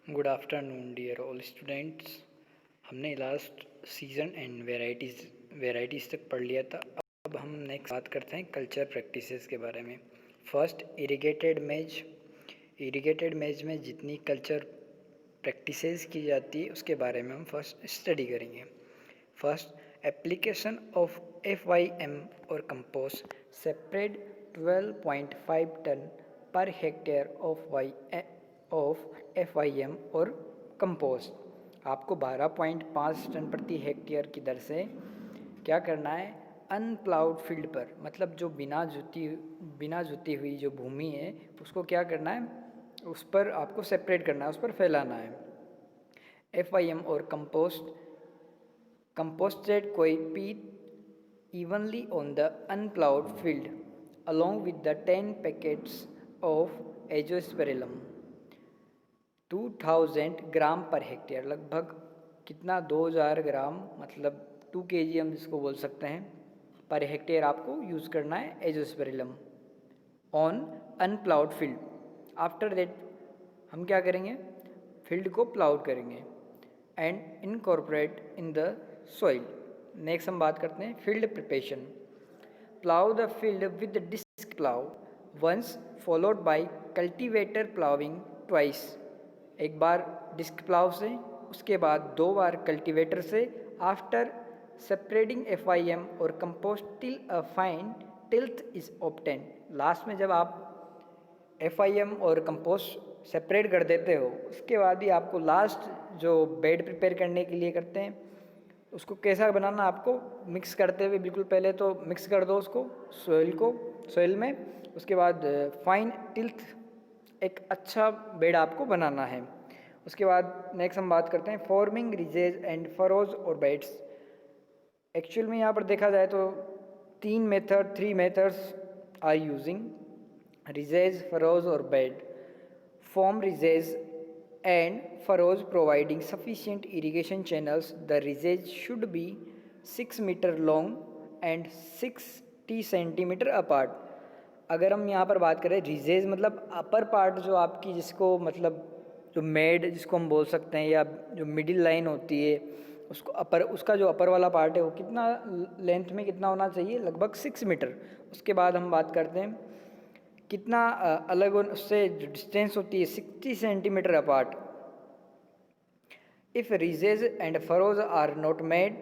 Good afternoon dear all students. हमने last season and varieties तक पढ़ लिया था। अब हम नेक्स्ट बात करते हैं कल्चर प्रैक्टिसेस के बारे में। फर्स्ट, इरिगेटेड मेज में जितनी कल्चर प्रैक्टिसेस की जाती है उसके बारे में हम फर्स्ट स्टडी करेंगे। फर्स्ट, एप्लीकेशन ऑफ FYM और compost separate 12.5 ton per hectare of FYM और कंपोस्ट। आपको 12.5 टन प्रति हेक्टेयर की दर से क्या करना है, अनप्लाउड फील्ड पर, मतलब जो बिना जुती हुई जो भूमि है उसको क्या करना है, उस पर आपको सेपरेट करना है, उस पर फैलाना है। FYM और composted coiped evenly on the unplowed field along with the 10 packets of azospirillum 2000 gram per hectare, लगभग कितना 2000 ग्राम, मतलब 2 kg हम जिसको बोल सकते हैं, पर हेक्टेयर आपको यूज़ करना है azospirillum on unploughed field. After that हम क्या करेंगे, फील्ड को प्लाउड करेंगे and incorporate in the soil. Next हम बात करते हैं field preparation. Plough the field with disc plough once followed by cultivator ploughing twice. एक बार डिस्क प्लाउ से, उसके बाद 2 बार कल्टीवेटर से। आफ्टर सेपरेटिंग FYM और compost till a fine tilth is obtain. Last में जब आप FYM और कंपोस्ट सेपरेट कर देते हो, उसके बाद ही आपको लास्ट जो बेड प्रिपेयर करने के लिए करते हैं उसको कैसा बनाना, आपको मिक्स करते हुए बिल्कुल पहले तो मिक्स कर दो उसको सॉइल में, उसके बाद फाइन टिल्थ एक अच्छा बेड आपको बनाना है। उसके बाद नेक्स्ट हम बात करते हैं फॉर्मिंग रिजेज एंड फरोज और बेड्स। एक्चुअल में यहाँ पर देखा जाए तो 3 methods are using ridges, furrows और bed. Form ridges and furrows providing sufficient irrigation channels. The ridges should be 6 meter long and 60 centimeter apart. अगर हम यहाँ पर बात करें रिजेज मतलब अपर पार्ट जो आपकी, जिसको मतलब जो मेड जिसको हम बोल सकते हैं, या जो मिडिल लाइन होती है उसको अपर, उसका जो अपर वाला पार्ट है वो कितना लेंथ में कितना होना चाहिए, लगभग 6 मीटर। उसके बाद हम बात करते हैं कितना अलग उससे जो डिस्टेंस होती है 60 centimetre apart. If ridges and furrows are not made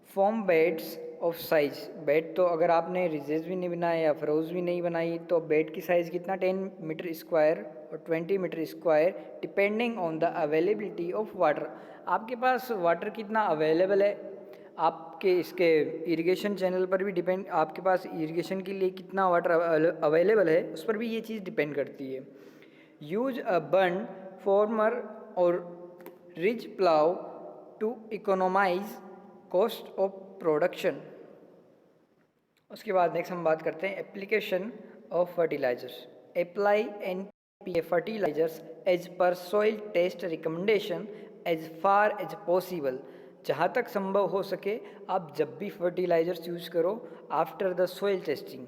form beds of size. Bed तो अगर आपने रिजेज भी नहीं बनाया या फरोज भी नहीं बनाई तो बेड की साइज़ कितना 10 मीटर स्क्वायर और 20 metre square, depending on the availability of water. आपके पास वाटर कितना अवेलेबल है, आपके इसके इरिगेशन चैनल पर भी डिपेंड, आपके पास इरिगेशन के लिए कितना वाटर अवेलेबल है उस पर भी ये चीज़ डिपेंड करती है। यूज अ बर्न फॉर्मर और ridge plough to economize cost of production. उसके बाद नेक्स्ट हम बात करते हैं application of fertilizers. Apply NPK fertilizers as per soil test recommendation as far as possible. जहाँ तक संभव हो सके आप जब भी फर्टिलाइजर्स यूज करो after the soil testing.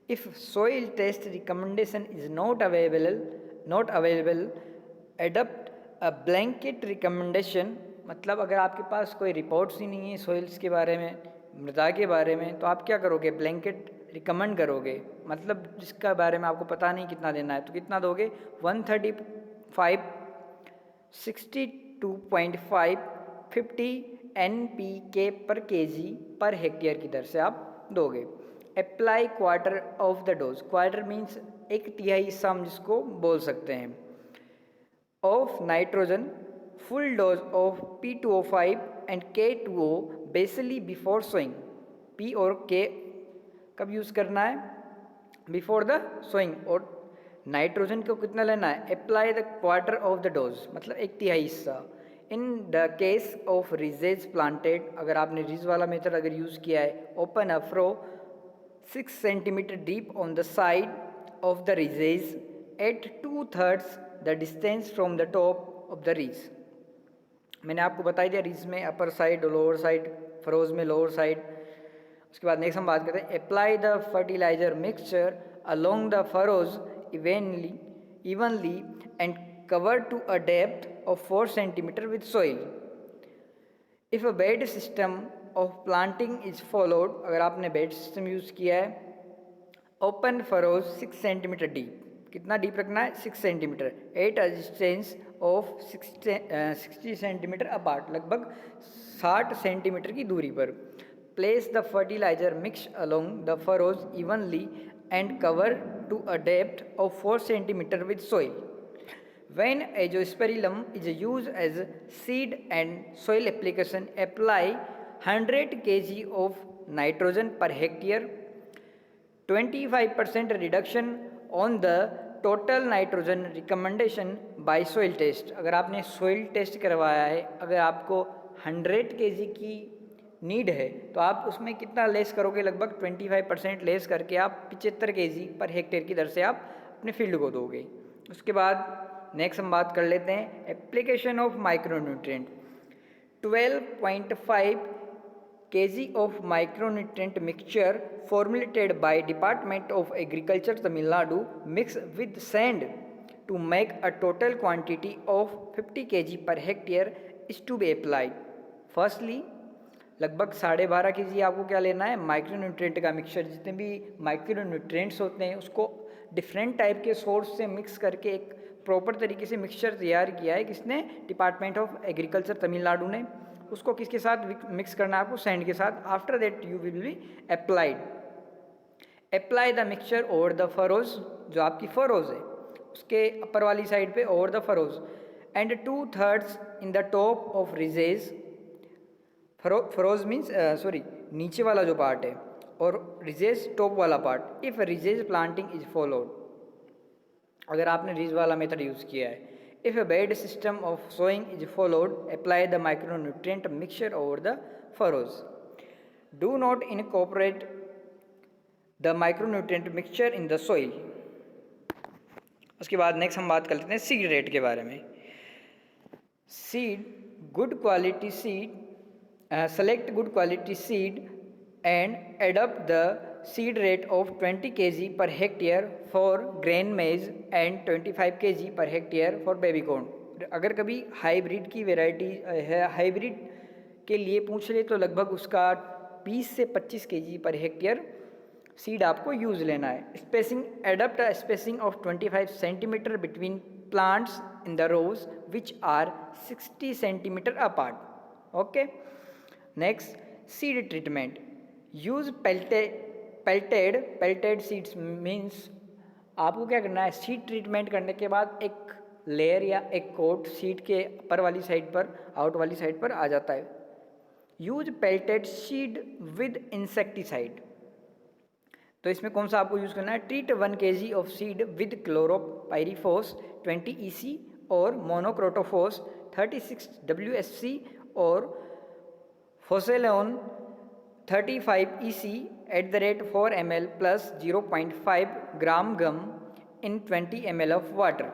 If soil test recommendation is not available adopt a blanket recommendation. मतलब अगर आपके पास कोई रिपोर्ट्स ही नहीं है सॉइल्स के बारे में, मृदा के बारे में, तो आप क्या करोगे, ब्लैंकेट रिकमेंड करोगे, मतलब जिसका बारे में आपको पता नहीं कितना देना है तो कितना दोगे, 135 62.5 50 NPK पर kg पर हेक्टेयर की दर से आप दोगे। Apply quarter of the dose. Quarter means 1/3 हिस्सा हम जिसको बोल सकते हैं of nitrogen, full dose of P2O5 and K2O basally before sowing. P और K कब यूज़ करना है, बिफोर द सोइंग। और नाइट्रोजन को कितना लेना है, apply the quarter of the dose, मतलब 1/3 हिस्सा। In the case of ridges planted, अगर आपने रिज वाला मेथड अगर यूज़ किया है, open a furrow 6 centimetre deep on the side of the ridges at 2/3 the distance from the top of the ridge. मैंने आपको बता दिया रीज में अपर साइड और लोअर साइड, फरोज में लोअर साइड। उसके बाद नेक्स्ट हम बात करते हैं apply the fertiliser mixture along the furrows evenly and cover to a depth of 4 centimeter with soil. If a bed system of planting is followed, अगर आपने bed system use किया है, open furrows 6 centimeter deep. कितना deep रखना है? 6 centimetre at a distance of 60 centimetre apart, लगभग 60 centimetre की दूरी पर. Place the fertilizer mix along the furrows evenly and cover to a depth of 4 centimetre with soil. When Azospirillum is used as seed and soil application, apply 100 kg of nitrogen per hectare, 25% reduction on the total nitrogen recommendation by soil test. अगर आपने soil test करवाया है, अगर आपको 100 kg की need है तो आप उसमें कितना लेस करोगे? लगभग 25% लेस करके आप 75 kg पर हेक्टेयर की दर से आप अपने फील्ड को दोगे. उसके बाद नेक्स्ट हम बात कर लेते हैं application of micronutrient. 12.5 kg of micronutrient mixture formulated by Department of Agriculture Tamil Nadu mixed with sand to make a total quantity of 50 kg per hectare is to be applied. Firstly, लगभग 12.5 kg आपको क्या लेना है? Micronutrient का mixture. जितने भी micronutrients होते हैं उसको डिफरेंट टाइप के सोर्स से मिक्स करके एक प्रॉपर तरीके से मिक्सचर तैयार किया है. किसने? डिपार्टमेंट ऑफ एग्रीकल्चर तमिलनाडु ने. उसको किसके साथ मिक्स करना है? आपको सैंड के साथ. After that you will be applied. Apply the mixture over the furrows, जो आपकी फरोज है उसके अपर वाली साइड पे over the furrows, and 2/3 in the top of ridges. Furrows means नीचे वाला जो पार्ट है और रिजेज टॉप वाला part. If ridges planting is followed, अगर आपने रिज वाला मेथड यूज़ किया है. If a bed system of sowing is followed, apply the micronutrient mixture over the furrows. Do not incorporate the micronutrient mixture in the soil. उसके बाद next हम बात कर लेते हैं सीड रेट के बारे में. Seed good quality seed, select good quality seed and adopt the seed rate of 20 kg per hectare for grain maize and 25 kg per hectare for baby corn. अगर कभी हाइब्रिड की वेराइटी है, hybrid के लिए पूछ ले तो लगभग उसका 20 से 25 kg पर हेक्टेयर सीड आपको यूज़ लेना है. Spacing, adopt a spacing of 25 centimetre between plants in the rows which are 60 centimetre apart. Okay. Next, seed treatment. Use pelleted seeds means आपको क्या करना है? सीड ट्रीटमेंट करने के बाद एक लेयर या एक कोट सीड के अपर वाली साइड पर, आउट वाली साइड पर आ जाता है. Use pelleted seed with insecticide. तो इसमें कौन सा आपको यूज़ करना है? Treat 1 kg of seed with chlorpyrifos 20 EC और मोनोक्रोटोफॉस 36 WSC और फोसेलोन 35 EC at the rate 4 ml plus 0.5 gram gum in 20 ml of water.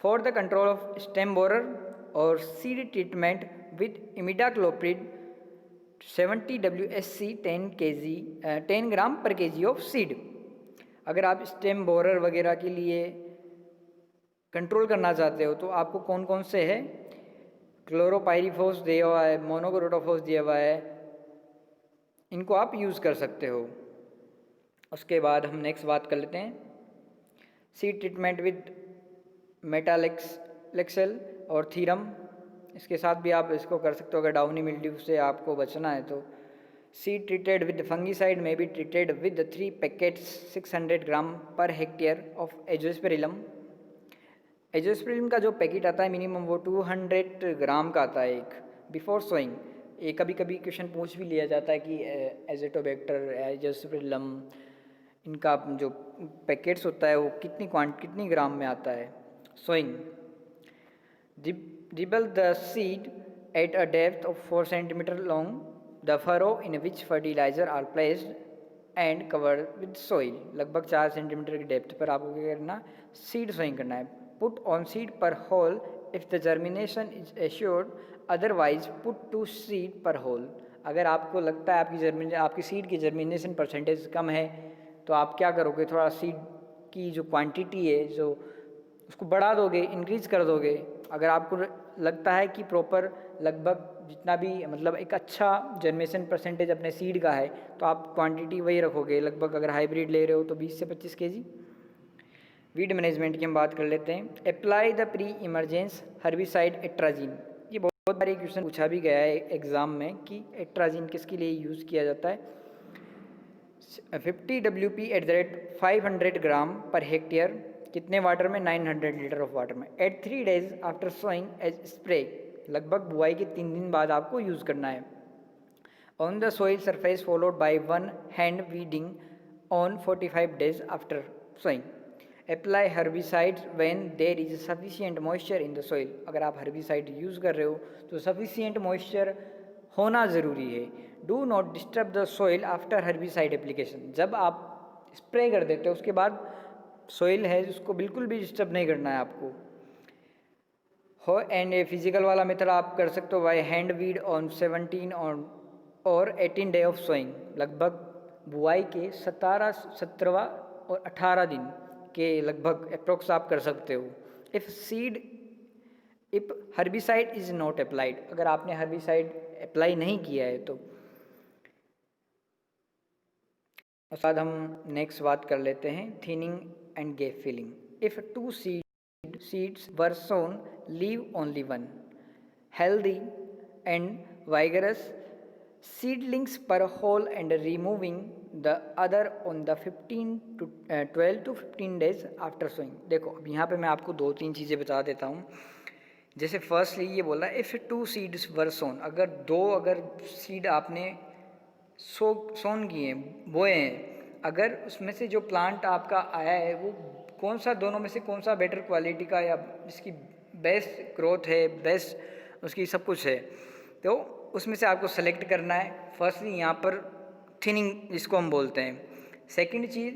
For the control of stem borer or seed treatment with imidacloprid 70 WSC 10 gram per kg of seed. अगर आप stem borer वगैरह के लिए control करना चाहते हो तो आपको कौन कौन से है? क्लोरोपाइरीफॉस दिया हुआ है, मोनोक्रोटोफॉस दिया हुआ है, इनको आप यूज़ कर सकते हो. उसके बाद हम नेक्स्ट बात कर लेते हैं सीड ट्रीटमेंट विद मेटालेक्सेल और थीरम. इसके साथ भी आप इसको कर सकते हो अगर डाउनी मिल्ड्यू से आपको बचना है तो. सीड ट्रीटेड विद फंगीसाइड में be treated with 3 packets 600 gram per hectare of एजोस्पेरिलम. एजोस्पेरिलम का जो पैकेट आता है मिनिमम वो 200 ग्राम का आता है एक, बिफोर सोइंग. ये कभी कभी क्वेश्चन पूछ भी लिया जाता है कि एजेटोबैक्टर, एजोस्पेरिलम, इनका जो पैकेट्स होता है वो कितनी ग्राम में आता है sowing. Dribble the seed at a depth of 4 centimeter along the furrow in which fertilizer are placed and covered with soil. लगभग 4 सेंटीमीटर की डेप्थ पर आपको क्या करना? सीड सोइंग करना है. Put on seed per hole if the germination is assured, otherwise put 2 seed per hole. अगर आपको लगता है आपकी सीड की जर्मिनेशन परसेंटेज कम है तो आप क्या करोगे? थोड़ा सीड की जो क्वांटिटी है, जो उसको बढ़ा दोगे, इंक्रीज कर दोगे। अगर आपको लगता है कि प्रॉपर लगभग जितना भी मतलब एक अच्छा जर्मेशन परसेंटेज अपने सीड का है, तो आप क्वांटिटी वही रखोगे लगभग। अगर हाइब्रिड ले रहे हो तो 20 से 25 केजी। वीड मैनेजमेंट की हम बात कर लेते हैं। Apply the pre emergence herbicide atrazine. ये बहुत बार क्वेश्चन पूछा भी गया है एग्जाम में कि एट्राजीन किसके लिए यूज़ किया जाता है। 50 WP at the rate 500 gram per hectare, कितने वाटर में? 900 लीटर ऑफ वाटर में। At 3 days after sowing as spray, लगभग बुआई के 3 दिन बाद आपको यूज़ करना है। On the soil surface followed by 1 hand weeding on 45 days after sowing. Apply herbicides when there is sufficient moisture in the soil. अगर आप हर्बिसाइड यूज़ कर रहे हो तो सफिशिएंट मॉइस्चर होना ज़रूरी है। Do not disturb the soil after herbicide application. जब आप स्प्रे कर देते हो उसके बाद सोइल है उसको बिल्कुल भी डिस्टर्ब नहीं करना है आपको। हो एंड ये फिजिकल वाला मेथड आप कर सकते हो by hand weed on 17 on और 18 डे ऑफ सोइंग। लगभग बुआई के 17वां और 18 दिन के लगभग अप्रोक्स आप कर सकते हो। If herbicide is not applied, अगर आपने हर्बिसाइड अप्लाई नहीं किया है तो। उसके बाद हम नेक्स्ट बात कर लेते हैं thinning and gap filling. If 2 seeds were sown, leave only one healthy and vigorous seedlings per hole and removing the other on the 12 to 15 days after sowing। देखो अब यहाँ पे मैं आपको 2-3 चीज़ें बता देता हूँ। जैसे फर्स्टली ये बोला इफ़ 2 seeds were sown, अगर सीड आपने सोन किए हैं, बोए हैं, अगर उसमें से जो प्लांट आपका आया है वो कौन सा, दोनों में से कौन सा बेटर क्वालिटी का या जिसकी बेस्ट ग्रोथ है, बेस्ट उसकी सब कुछ है, तो उसमें से आपको सेलेक्ट करना है। फर्स्टली यहाँ पर थिनिंग जिसको हम बोलते हैं। सेकंड चीज़,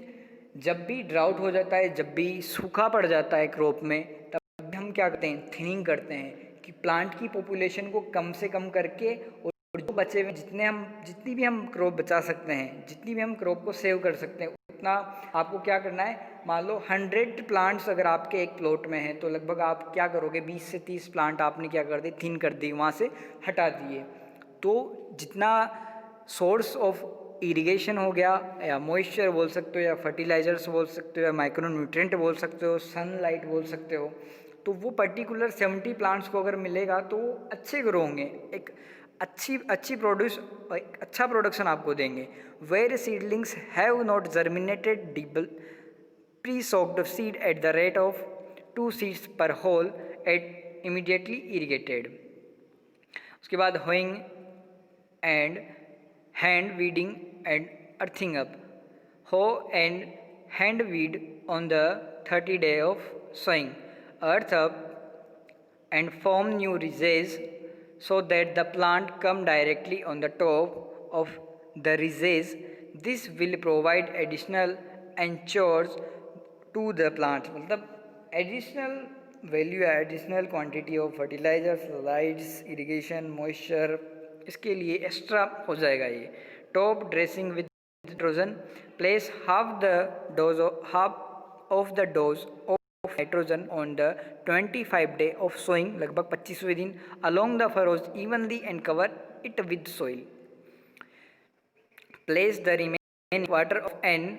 जब भी ड्राउट हो जाता है, जब भी सूखा पड़ जाता है क्रॉप में, तब हम क्या करते हैं? थिनिंग करते हैं कि प्लांट की पॉपुलेशन को कम से कम करके और जो बचे हुए जितनी भी हम क्रॉप बचा सकते हैं, जितनी भी हम क्रॉप को सेव कर सकते हैं, उतना आपको क्या करना है। मान लो 100 प्लांट्स अगर आपके एक प्लॉट में हैं तो लगभग आप क्या करोगे, 20 से 30 प्लांट आपने क्या कर दिए, थिन कर दी, वहाँ से हटा दिए। तो जितना सोर्स ऑफ इरिगेशन हो गया, या मॉइस्चर बोल सकते हो, या फर्टिलाइजर्स बोल सकते हो, या माइक्रो न्यूट्रिएंट बोल सकते हो, सनलाइट बोल सकते हो, तो वो पर्टिकुलर 70 प्लांट्स को अगर मिलेगा तो अच्छे ग्रो होंगे, एक अच्छी प्रोड्यूस, एक अच्छा प्रोडक्शन आपको देंगे। Where seedlings have not germinated pre-soaked seed at the rate of 2 seeds per hole at immediately irrigated। उसके बाद hoeing and hand weeding and earthing up। hoe and hand weed on the 30 day of sowing, earth up and form new ridges so that the plant come directly on the top of the ridges। This will provide additional anchors to the plant, मतलब additional value है, additional quantity of fertilizers, lights, irrigation, moisture, इसके लिए extra हो जाएगा ये। Top dressing with nitrogen, place half of the dose of nitrogen on the 25 day of sowing, लगभग 25वें दिन, along the furrows evenly and cover it with soil. Place the remaining water of N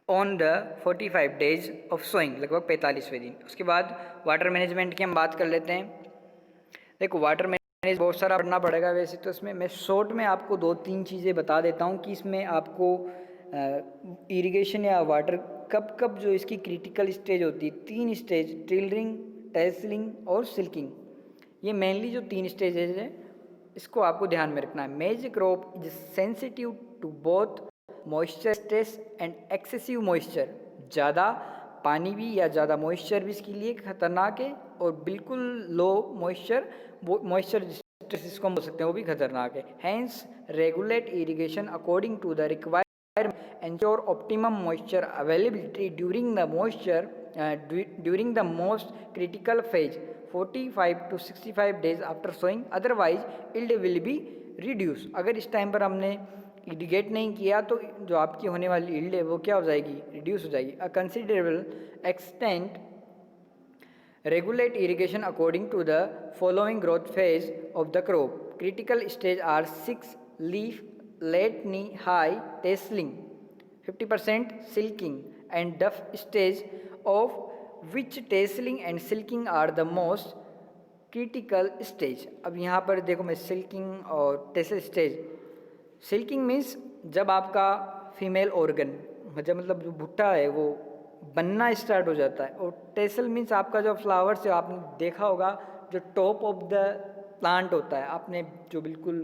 on the 45 days of sowing, लगभग 45वें दिन। उसके बाद water management की हम बात कर लेते हैं। देखो वाटर मैनेज बहुत सारा पढ़ना पड़ेगा वैसे तो, इसमें मैं शॉर्ट में आपको 2-3 चीज़ें बता देता हूँ कि इसमें आपको इरिगेशन या वाटर कब जो इसकी क्रिटिकल स्टेज होती है, 3 स्टेज, टिलरिंग, टेसलिंग और सिल्किंग, ये मेनली जो 3 स्टेजेज हैं इसको आपको ध्यान में रखना है। Maize crop is sensitive to both moisture stress and excessive moisture, ज़्यादा पानी भी या ज़्यादा मॉइस्चर भी इसके लिए खतरनाक है, और बिल्कुल लो मॉइस्चर स्ट्रेस जिसको हम बोल सकते हैं वो भी खतरनाक है। Hence regulate irrigation according to the requirement, ensure optimum moisture availability during the most critical phase 45 to 65 days after sowing, otherwise yield will be reduce. अगर इस टाइम पर हमने इरिगेट नहीं किया तो जो आपकी होने वाली इल्ड है वो क्या हो जाएगी, रिड्यूस हो जाएगी। अ considerable extent Regulate irrigation according to the following growth phase of the crop. Critical stage are 6 leaf, late knee high, tasseling, 50% silking, and duff stage, of which tasseling and silking are the most critical stage. अब यहाँ पर देखो मैं silking और tassel stage. Silking means जब आपका female organ मतलब जो भुट्टा है वो बनना स्टार्ट हो जाता है, और टेसल मीन्स आपका जो फ्लावर्स है आपने देखा होगा जो टॉप ऑफ द प्लांट होता है, आपने जो बिल्कुल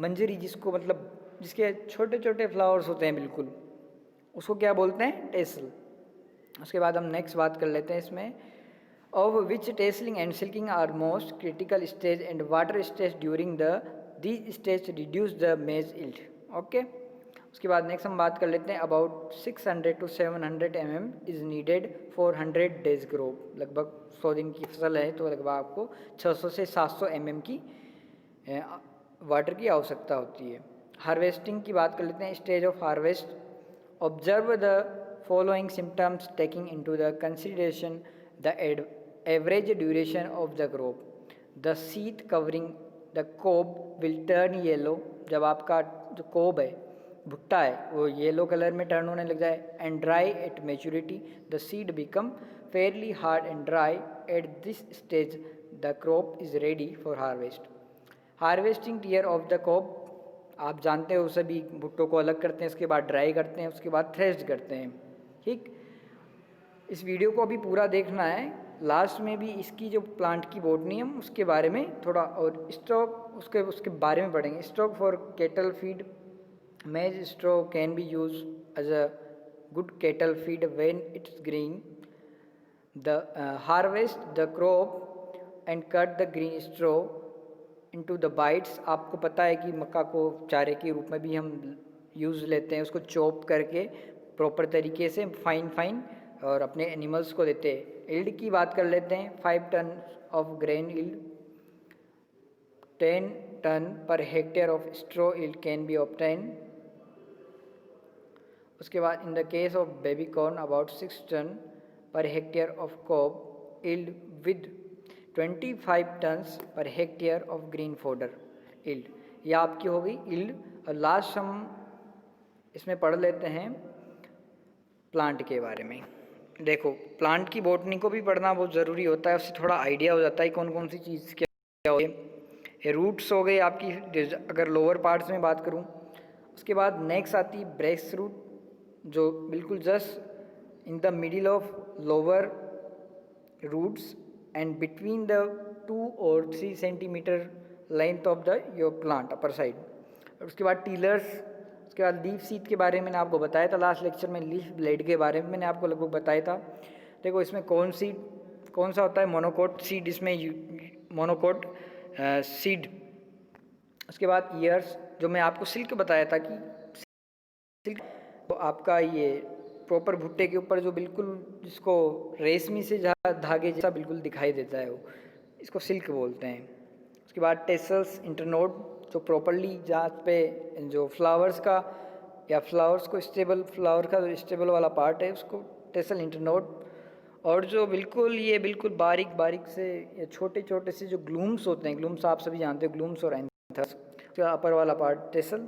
मंजरी जिसको मतलब जिसके छोटे छोटे फ्लावर्स होते हैं बिल्कुल, उसको क्या बोलते हैं? टेसल. उसके बाद हम नेक्स्ट बात कर लेते हैं इसमें, of which tasseling and silking are most critical stage and water stage during the these stage reduce the maize yield. Okay. उसके बाद नेक्स्ट हम बात कर लेते हैं about 600 to 700 mm is needed for 100 days crop. लगभग 100 दिन की फसल है तो लगभग आपको 600 से 700 mm की वाटर की आवश्यकता होती है. हार्वेस्टिंग की बात कर लेते हैं. Stage of harvest, observe the following symptoms taking into the consideration the average duration of the crop. The seed covering the cob will turn yellow. जब आपका जो कोब है भुट्टा है वो येलो कलर में टर्न होने लग जाए. And dry at maturity the seed become fairly hard and dry. At this stage the crop is ready for harvest. Harvesting tear of the crop, आप जानते हो सभी भुट्टों को अलग करते हैं, उसके बाद ड्राई करते हैं, उसके बाद थ्रेश्ड करते हैं. ठीक. इस वीडियो को अभी पूरा देखना है. लास्ट में भी इसकी जो प्लांट की बॉटनी हम उसके बारे में थोड़ा और स्टॉक उसके बारे में पढ़ेंगे. Stock for kettle feed. Maize straw can be used as a good cattle feed when it's green. Harvest the crop and cut the green straw into the bites. आपको पता है कि मक्का को चारे के रूप में भी हम यूज़ लेते हैं, उसको चॉप करके प्रॉपर तरीके से फाइन और अपने एनिमल्स को देते हैं. इल्ड की बात कर लेते हैं. 5 ton of grain yield, 10 ton per hectare of straw yield can be obtain. उसके बाद in the case of baby corn about 6 ton per hectare of cob yield with 25 tons per hectare of green fodder yield. ये आपकी हो गई yield. और last हम इसमें पढ़ लेते हैं प्लांट के बारे में. देखो प्लांट की बॉटनी को भी पढ़ना बहुत ज़रूरी होता है, उससे थोड़ा आइडिया हो जाता है कौन कौन सी चीज़ क्या हो. ये रूट्स हो गए आपकी अगर लोअर पार्ट्स में बात करूँ. उसके बाद नेक्स्ट आती है ब्रेस्ट रूट, जो बिल्कुल just in the middle of lower roots and between the 2 or 3 centimetre length of the your plant upper side. उसके बाद टीलर्स. उसके बाद लीफ सीड के बारे में मैंने आपको बताया था लास्ट लेक्चर में. लीफ ब्लेड के बारे में मैंने आपको लगभग बताया था. देखो इसमें कौन सा होता है? Monocot seed. इसमें मोनोकोट सीड. उसके बाद ईयर्स, जो मैं आपको सिल्क बताया था कि सिल्क तो आपका ये प्रॉपर भुट्टे के ऊपर जो बिल्कुल जिसको रेशमी से धागे जैसा बिल्कुल दिखाई देता है वो, इसको सिल्क बोलते हैं. उसके बाद टेसल्स इंटरनोड, जो प्रॉपरली जहाँ पे जो फ्लावर्स का या फ्लावर्स को फ्लावर का जो स्टेबल वाला पार्ट है उसको टेसल इंटरनोड. और जो बिल्कुल बारीक से या छोटे छोटे से जो ग्लूम्स होते हैं, ग्लूम्स आप सभी जानते हो, ग्लूम्स और एंथर्स, उसका अपर वाला पार्ट टेसल.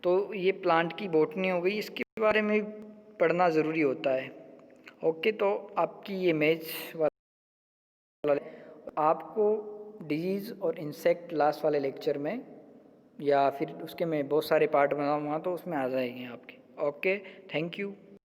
तो ये प्लांट की बॉटनी हो गई, इसके बारे में पढ़ना ज़रूरी होता है. ओके. तो आपकी ये मैच वाला आपको डिजीज़ और इंसेक्ट लास्ट वाले लेक्चर में या फिर उसके मैं बहुत सारे पार्ट बनाऊँगा तो उसमें आ जाएंगे आपके. ओके. Thank you.